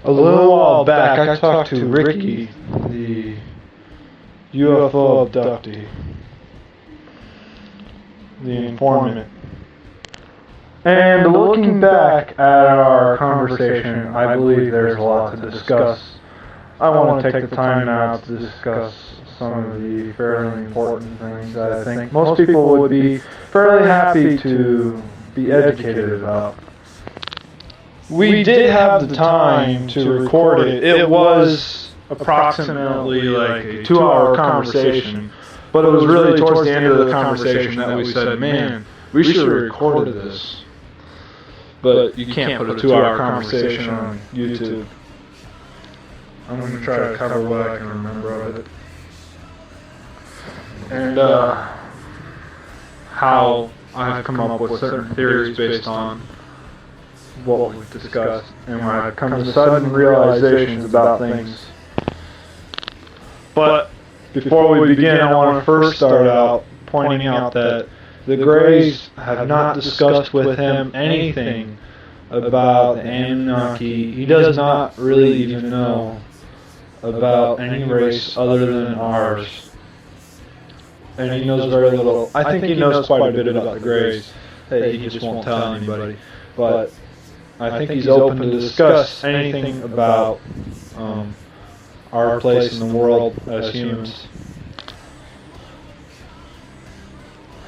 A little while back, I talked to Ricky, the UFO abductee, the informant. And looking back at our conversation, I believe there's a lot to discuss. I want to take the time now to discuss some of the fairly important things that I think most people would be fairly happy to be educated about. We did have the time to record it. It was approximately like a 2-hour conversation, but it was really towards the end of the conversation that we said, man, we should have recorded this. But you can't put a 2-hour conversation on YouTube. I'm going to try to cover what I can remember of it. And how I've come up with certain theories based on what we've discussed, and when I've come to sudden realizations about things. But before we begin, I want to first start out pointing out that the Greys have not discussed with him anything about the Anunnaki. He does not really even know about any race other than ours. And he knows very little. I think he knows quite a bit about the Greys. Hey, he just won't tell anybody. But I think he's open to discuss anything about our place in the world as humans.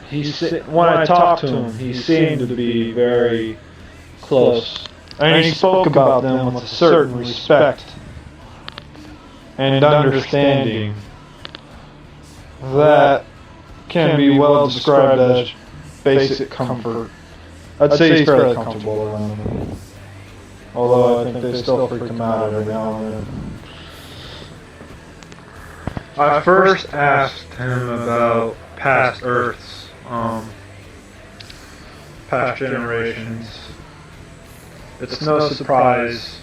When I talked to him, he seemed to be very close. And he spoke about them with a certain respect and understanding that can be well described as basic comfort. I'd say he's fairly comfortable around them. Although I think they still freak him out every now and then. I first asked him about past Earths, past generations. It's no surprise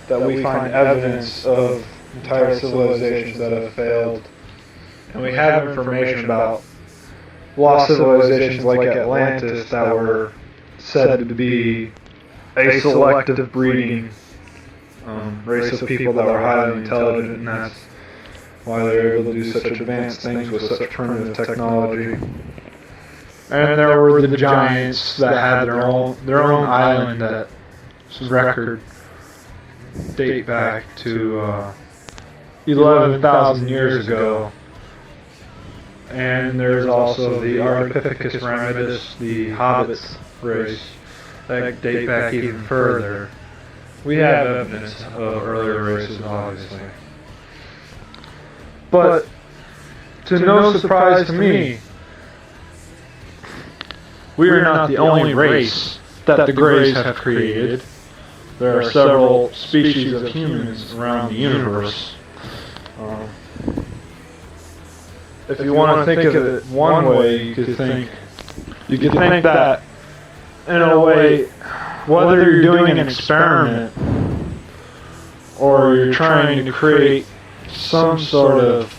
that we find evidence of entire civilizations that have failed. And we have information about lost civilizations like Atlantis that were said to be a selective breeding race of people that were highly intelligent, and that's why they were able to do such advanced things with such primitive technology. And there were the giants that had their own island that record date back to 11,000 years ago. And there's also the Ardipithecus ramidus, the Hobbits race, that date back even further. We have evidence of earlier races, obviously. But, to no surprise to me, we are not the only race that the Greys have created. There are several species of humans around the universe. If you want to think of it one way, you could think that, in a way, whether you're doing an experiment or you're trying to create some sort of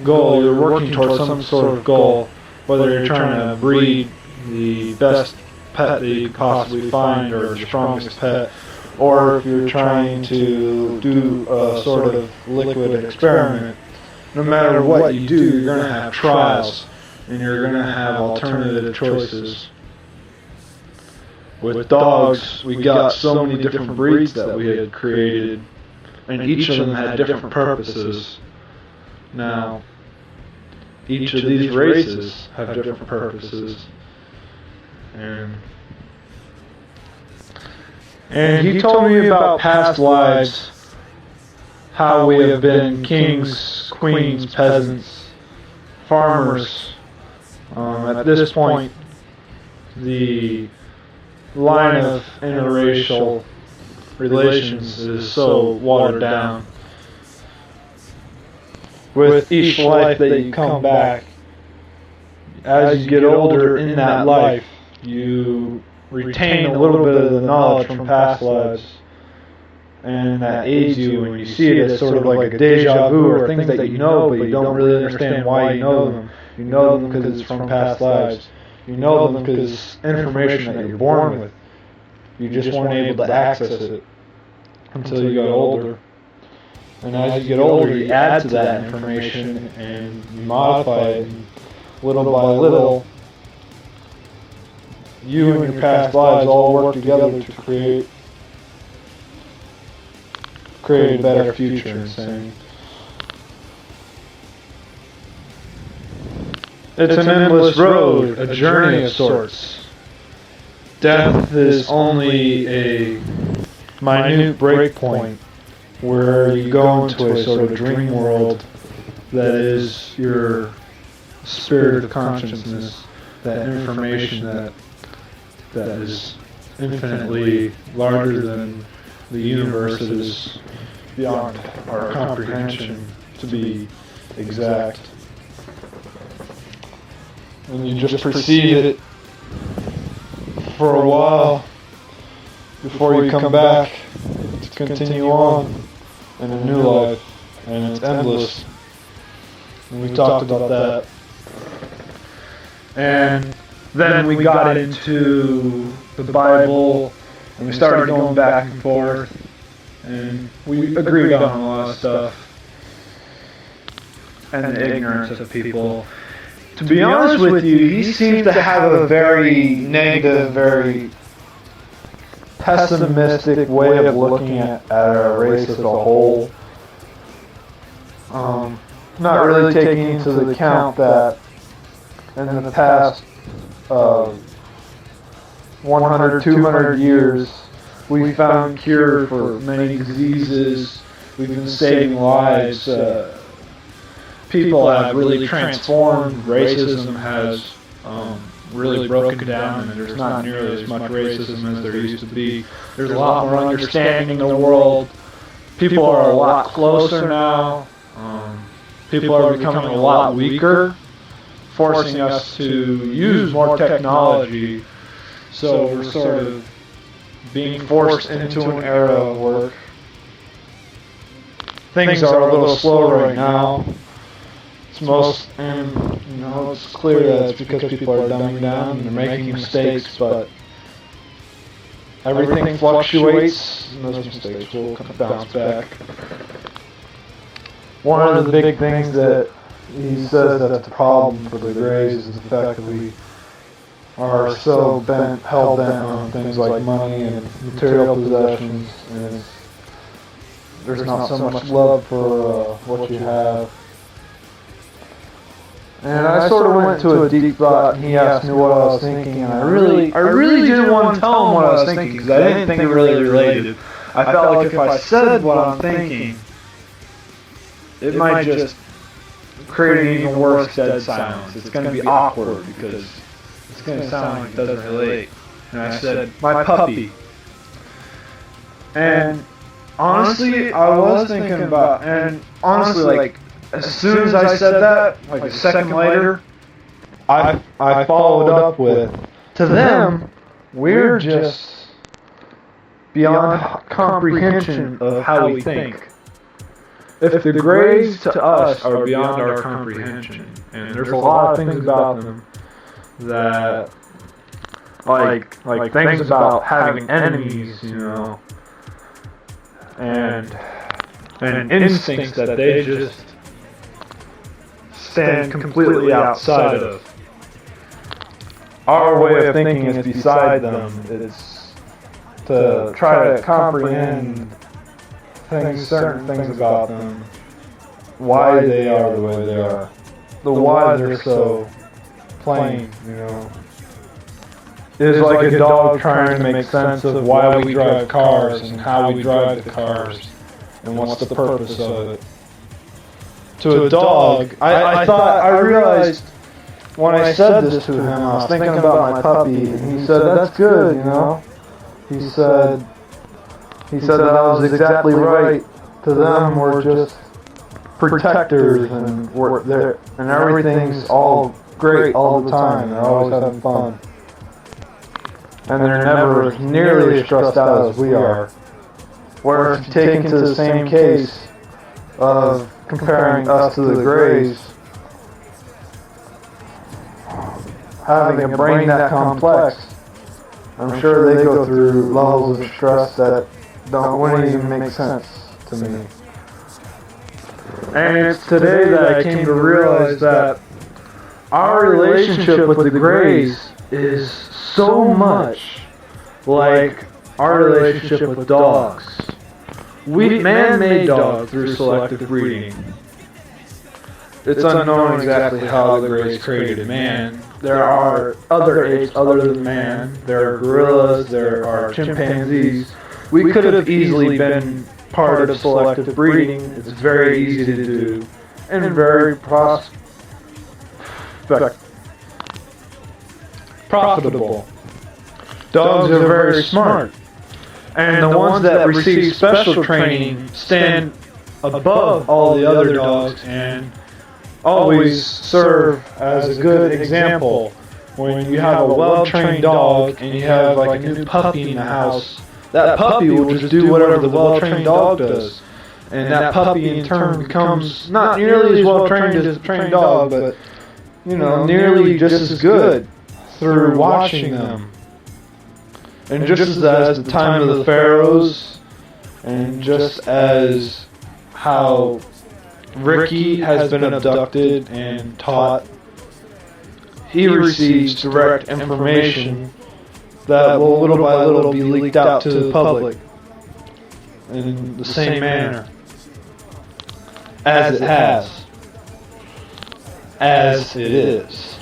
goal, you're working towards some sort of goal, whether you're trying to breed the best pet that you could possibly find or the strongest pet, or if you're trying to do a sort of liquid experiment. No matter what you do, you're going to have trials, and you're going to have alternative choices. With dogs, we got so many different breeds that we had created, and each of them had different purposes. Now, each of these races have different purposes. And he told me about past lives, how we have been kings, queens, peasants, farmers. At this point, the line of interracial relations is so watered down. With each life that you come back, as you get older in that life, you retain a little bit of the knowledge from past lives. And that aids you when you see it as sort of like a deja vu, or things that you know but you don't really understand why you know them. You know them because it's from past lives. You know them because it's information that you're born with. You just weren't able to access it. until you got older. And as you get older, you add to that information and you modify it, and little by little, you and your past lives all work together to create a better future. It's an endless road, a journey of sorts. Death is only a minute breakpoint where you go into a sort of dream world that is your spirit of consciousness, that information that is infinitely larger than the universe, that is beyond our comprehension, to be exact. And you just perceive it for a while before you come back to continue on in a new life, and it's endless. And we talked about that. And then we got into the Bible, and we started going back and forth, and we agreed on a lot of stuff, and the ignorance of people. To be honest with you, he seems to have a very negative, very pessimistic way of looking at our race as a whole. Not really taking into account that in the past 100, 200 years, we found cure for many diseases. We've been saving lives. People have really transformed. Racism has really broken down, and there's not nearly as much racism as there used to be. There's a lot more understanding in the world. People are a lot closer now. People are becoming a lot weaker, forcing us to use more technology. So we're sort of being forced into an era of work. Things are a little slow right now. It's clear that it's because people are dumbing down and they're making mistakes, but everything fluctuates, and those mistakes will bounce back. One of the big things that he says that's a problem for the Greys is the fact that we are so hell-bent on things like money and material possessions, and there's not so much love for what you have. And I sort of went into a deep thought, and he asked me what I was thinking, and I really didn't want to tell him what I was thinking, because I didn't think it really related. I felt like if I said what I'm thinking, it might just create an even worse dead silence. It's going to be awkward, because it's going to sound like it doesn't relate. And I said, my puppy. And honestly, I was thinking about, like, as soon as I said that, like a second later, I followed up with, to them, we're just beyond comprehension of how we think. If the Greys to us are beyond our comprehension, and there's a lot of things about them that, like things about having enemies, and instincts that they just stand completely outside of. Our way of thinking is beside them. It's to try to comprehend certain things about them, why they are the way they are, the why they're so plain, It's like a dog trying to make sense of why we drive cars and how we drive the cars and what's the purpose of it. To a dog, I realized when I said this to him, I was thinking about my puppy, and he said, that's good, He said that I was exactly right. To them, we're just protectors, and we're there, and everything's all great all the time. They're always having fun. And they're never nearly as stressed out as we are. Where if you take into the same case of comparing us to the Greys, having a brain that complex, I'm sure they go through levels of stress that wouldn't even make sense to me. And it's today that I came to realize that our relationship with the Greys is so much like our relationship with dogs. Man made dogs through selective breeding. It's unknown exactly how the Greys created man. There are other apes other than man. There are gorillas, there are chimpanzees. We could have easily been part of selective breeding. It's very easy to do and very profitable. Dogs are very smart. And the ones that receive special training stand above all the other dogs and always serve as a good example. When you have a well-trained dog and you have like a new puppy in the house, that puppy will just do whatever the well-trained dog does. And that puppy in turn becomes not nearly as well-trained as a trained dog, but nearly just as good through watching them. And just as the time of the pharaohs, and just as how Ricky has been abducted and taught, he receives direct information that will little by little be leaked out to the public in the same manner as it is.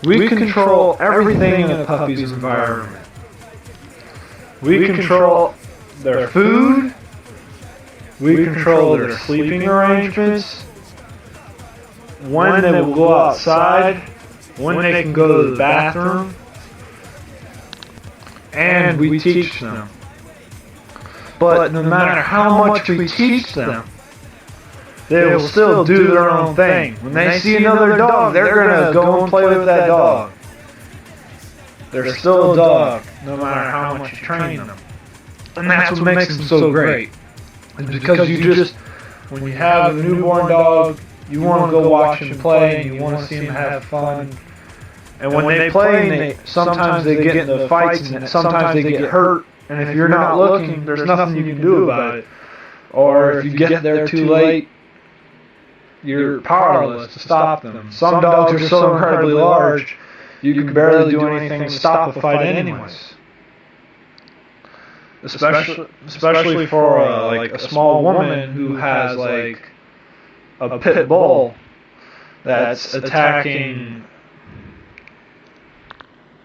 We control everything in a puppy's environment. We control their food. We control their sleeping arrangements. When they will go outside. When they can go to the bathroom. And we teach them. But no matter how much we teach them, they will still do their own thing. When they see another dog, they're going to go and play with that dog. They're still a dog, no matter how much you train them. And that's what makes them so great. It's because when you have a newborn dog, you want to go watch them play, and you want to see them have fun. And when they play, sometimes they get into fights, and sometimes they get hurt. And if you're not looking, there's nothing you can do about it. Or if you get there too late, you're powerless to stop them. Some dogs are so incredibly large, you can barely do anything to stop a fight anyways. Especially for a small woman who has like a pit bull that's attacking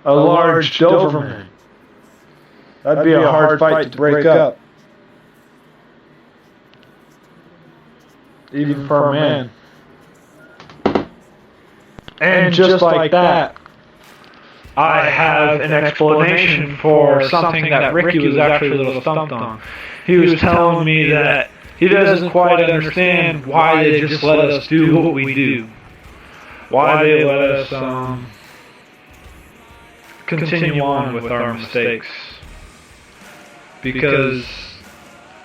a large Doberman. That'd be a hard fight to break up. Even for a man. And just like that, I have an explanation for something that Ricky was actually a little stumped on. He was telling me that he doesn't quite understand why they just let us do what we do. Why they let us continue on with our mistakes. Because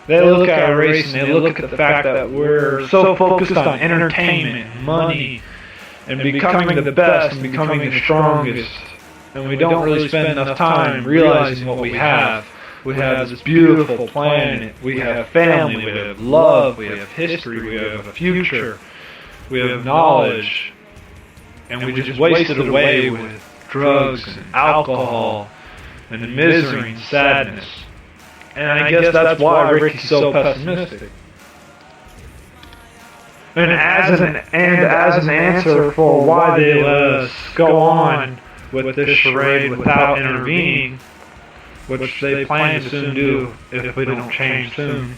they look at our race and they look at the fact that we're so focused on entertainment, money, and becoming the best and becoming the strongest. And we don't really spend enough time realizing what we have. We have this beautiful planet. We have family. We have love. We have history. We have a future. We have knowledge. And we just waste it away with drugs and alcohol and misery and sadness. And I guess that's why Ricky's so pessimistic. And as an answer for why they let us go on with this charade without intervening, which they plan to soon do if we don't change soon,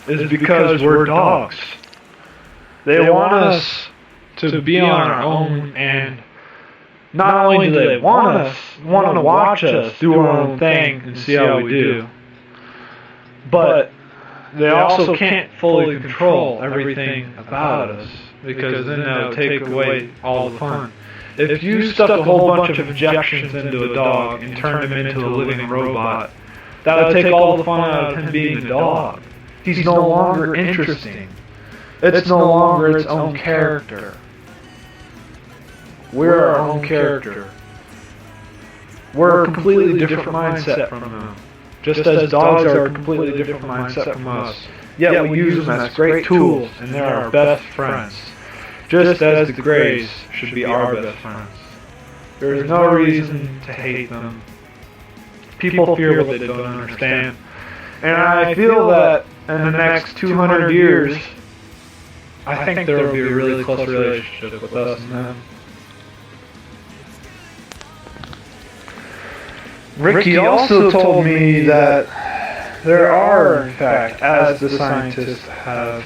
is because we're dogs. They want us to be on our own, and not only do they want to watch us do our own thing and see how we do, but they also can't fully control everything about us, because then they'll take away all the fun. If you stuck a whole bunch of injections into a dog and turned him into a living robot, that would take all the fun out of him being a dog. He's no longer interesting. It's no longer its own character. We're our own character. we're a completely different mindset from them. Just as dogs are a completely different mindset from us. Yet we use them as great tools, and they're our best friends. Just as the Greys should be our best friends. There is no reason to hate them. People fear what they don't understand. And I feel that in the next 200 years, I think there will be a really close relationship with us and them. Ricky also told me that there are, in fact, as the scientists have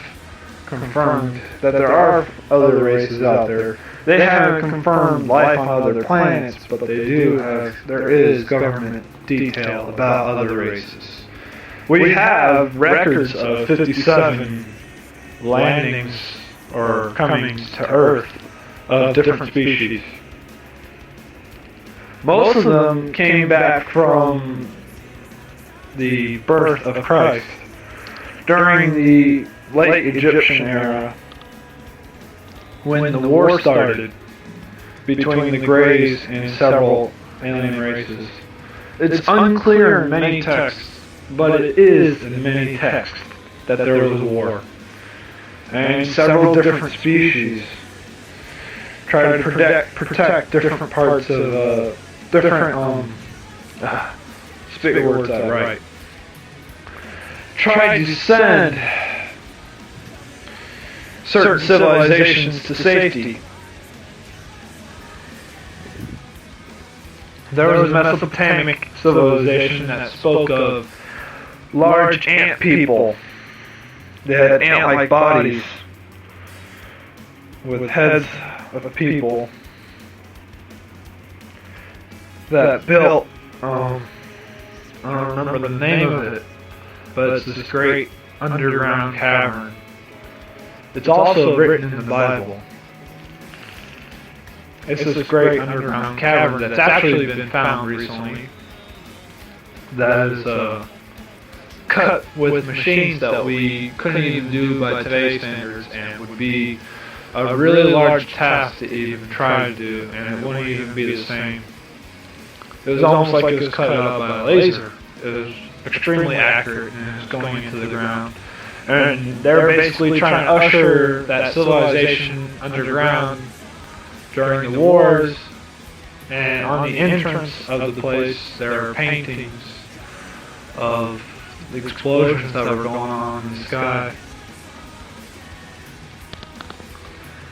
confirmed, that there are other races out there. They haven't confirmed life on other planets, but there is government detail about other races. We have records of 57 landings or comings to Earth of different species. Most of them came back from the birth of Christ during the late Egyptian era, when the war started between the Greys and several alien races. It's unclear in many texts, but it is in many texts that there was a war. And several different species try to protect different parts of spit your words out right. Tried to send certain civilizations to safety. There was a Mesopotamic civilization that spoke of large ant people. They had ant-like bodies with heads of people that built, I don't remember the name of it, but it's this great underground cavern. It's also written in the Bible. It's this great underground cavern that's actually been found recently that is cut with machines that we couldn't even do by today's standards, and would be a really large task to even try to do, and it wouldn't even be the same. It was almost like it was cut out by a laser. It was extremely accurate, and it was going into the ground. And they're basically trying to usher that civilization underground during the wars. And on the entrance of the place, there are paintings of the explosions that were going on in the sky.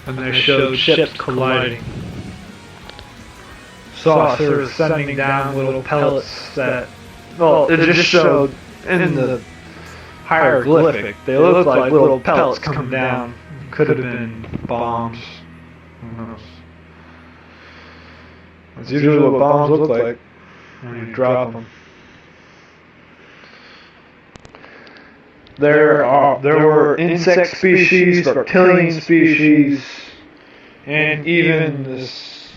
And they showed ships colliding. Saucers sending down little pellets that, well, it just showed in the hieroglyphic. They looked like little pellets coming down. Could have been bombs. Who knows? That's usually what bombs look like when you drop them. There were insect species, reptilian species, and even this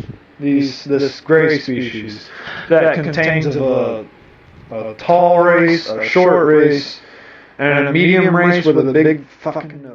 gray species that contains of a tall race, a short race, and a medium race with a big fucking nose.